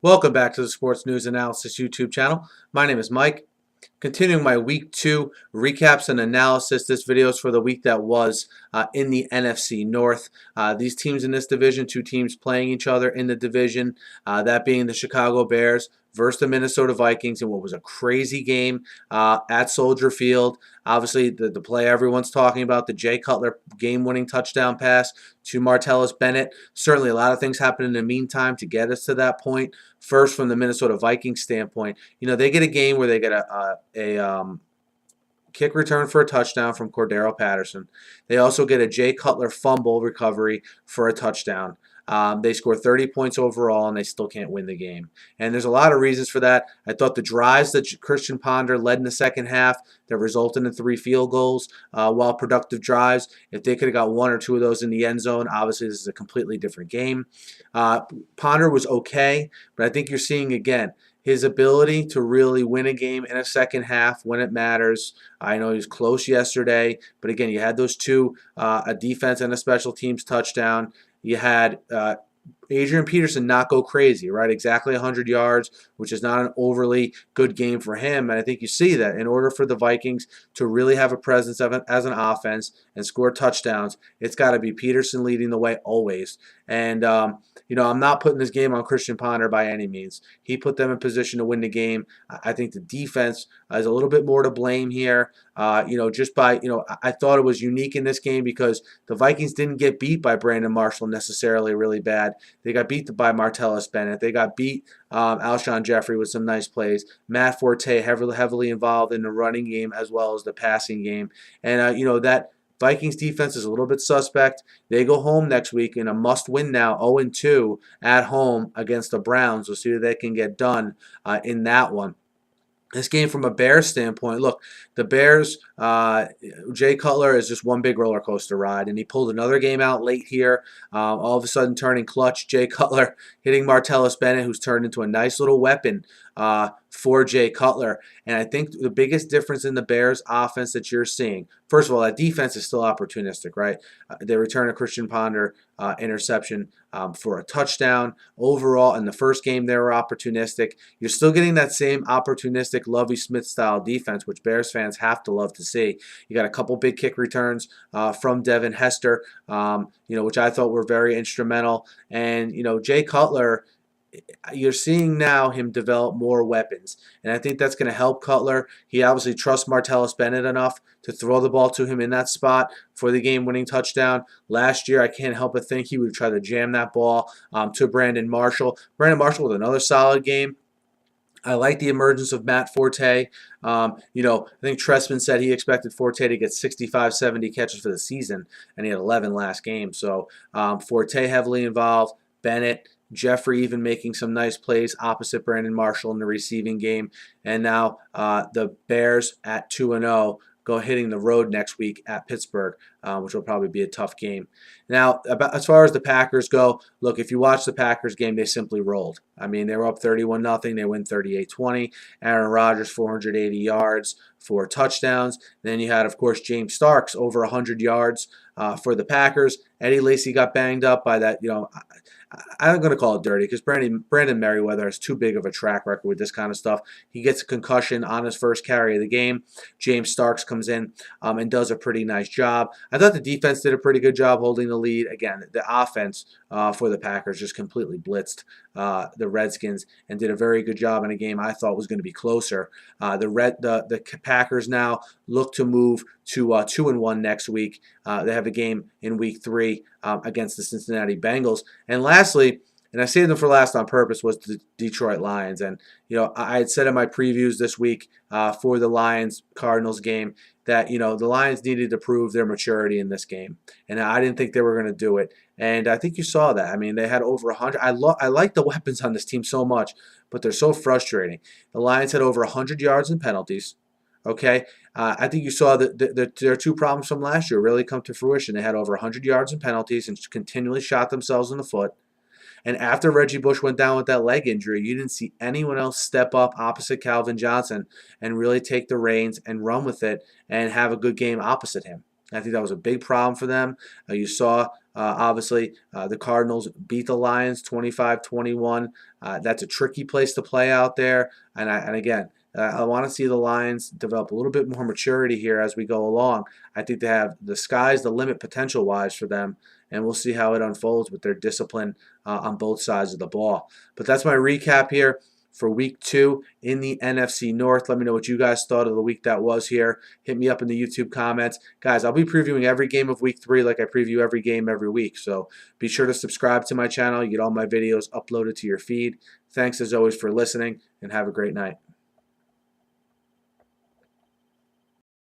Welcome back to the Sports News Analysis YouTube channel. My name is Mike. Continuing my Week 2 recaps and analysis, this video is for the week that was in the NFC North. These teams in this division, two teams playing each other in the division, that being the Chicago Bears versus the Minnesota Vikings in what was a crazy game at Soldier Field. Obviously, the play everyone's talking about, the Jay Cutler game-winning touchdown pass to Martellus Bennett. Certainly a lot of things happened in the meantime to get us to that point. First, from the Minnesota Vikings standpoint, they get a game where they get a kick return for a touchdown from Cordero Patterson. They also get a Jay Cutler fumble recovery for a touchdown. They score 30 points overall, and they still can't win the game. And there's a lot of reasons for that. I thought the drives that Christian Ponder led in the second half that resulted in 3 field goals, while productive drives, if they could have got 1 or 2 of those in the end zone, obviously this is a completely different game. Ponder was okay, but I think you're seeing, again, his ability to really win a game in a second half when it matters. I know he was close yesterday, but again, you had those two, a defense and a special teams touchdown. You had Adrian Peterson not go crazy, right? Exactly 100 yards, which is not an overly good game for him. And I think you see that in order for the Vikings to really have a presence of it as an offense and score touchdowns, it's got to be Peterson leading the way always. And, I'm not putting this game on Christian Ponder by any means. He put them in position to win the game. I think the defense is a little bit more to blame here. Just by, I thought it was unique in this game because the Vikings didn't get beat by Brandon Marshall necessarily really bad. They got beat by Martellus Bennett. They got beat Alshon Jeffrey with some nice plays. Matt Forte heavily involved in the running game as well as the passing game. And, that Vikings defense is a little bit suspect. They go home next week in a must-win now, 0-2 at home against the Browns. We'll see what they can get done in that one. This game from a Bears standpoint, look, the Bears, Jay Cutler is just one big roller coaster ride, and he pulled another game out late here, all of a sudden turning clutch. Jay Cutler hitting Martellus Bennett, who's turned into a nice little weapon for Jay Cutler. And I think the biggest difference in the Bears offense that you're seeing, first of all, that defense is still opportunistic, right? They return a Christian Ponder interception for a touchdown. Overall, in the first game, they were opportunistic. You're still getting that same opportunistic Lovie Smith style defense, which Bears fans have to love to see. You got a couple big kick returns from Devin Hester, which I thought were very instrumental. And, Jay Cutler, you're seeing now him develop more weapons. And I think that's going to help Cutler. He obviously trusts Martellus Bennett enough to throw the ball to him in that spot for the game-winning touchdown. Last year, I can't help but think he would try to jam that ball to Brandon Marshall. Brandon Marshall with another solid game. I like the emergence of Matt Forte. I think Trestman said he expected Forte to get 65, 70 catches for the season, and he had 11 last game. So Forte heavily involved. Bennett, Jeffrey even making some nice plays opposite Brandon Marshall in the receiving game. And now the Bears at 2-0 go hitting the road next week at Pittsburgh, which will probably be a tough game. Now, as far as the Packers go, look, if you watch the Packers game, they simply rolled. I mean, they were up 31-0. They win 38-20. Aaron Rodgers, 480 yards, 4 touchdowns. Then you had, of course, James Starks, over 100 yards for the Packers. Eddie Lacy got banged up by that, I'm going to call it dirty because Brandon Merriweather has too big of a track record with this kind of stuff. He gets a concussion on his first carry of the game. James Starks comes in and does a pretty nice job. I thought the defense did a pretty good job holding the lead. Again, the offense for the Packers just completely blitzed the Redskins and did a very good job in a game I thought was going to be closer. The Packers now look to move to 2-1 next week. They have a game in Week 3 against the Cincinnati Bengals. And lastly, and I saved them for last on purpose, was the Detroit Lions. And, I had said in my previews this week for the Lions-Cardinals game that, the Lions needed to prove their maturity in this game. And I didn't think they were going to do it. And I think you saw that. I mean, they had over 100. I like the weapons on this team so much, but they're so frustrating. The Lions had over 100 yards in penalties. Okay, I think you saw that their 2 problems from last year really come to fruition. They had over 100 yards in penalties and continually shot themselves in the foot. And after Reggie Bush went down with that leg injury, you didn't see anyone else step up opposite Calvin Johnson and really take the reins and run with it and have a good game opposite him. I think that was a big problem for them. You saw, obviously, the Cardinals beat the Lions 25-21. That's a tricky place to play out there. And again, I want to see the Lions develop a little bit more maturity here as we go along. I think they have the sky's the limit potential-wise for them, and we'll see how it unfolds with their discipline on both sides of the ball. But that's my recap here for week 2 in the NFC North. Let me know what you guys thought of the week that was here. Hit me up in the YouTube comments. Guys, I'll be previewing every game of week 3 like I preview every game every week. So be sure to subscribe to my channel. You get all my videos uploaded to your feed. Thanks as always for listening, and have a great night.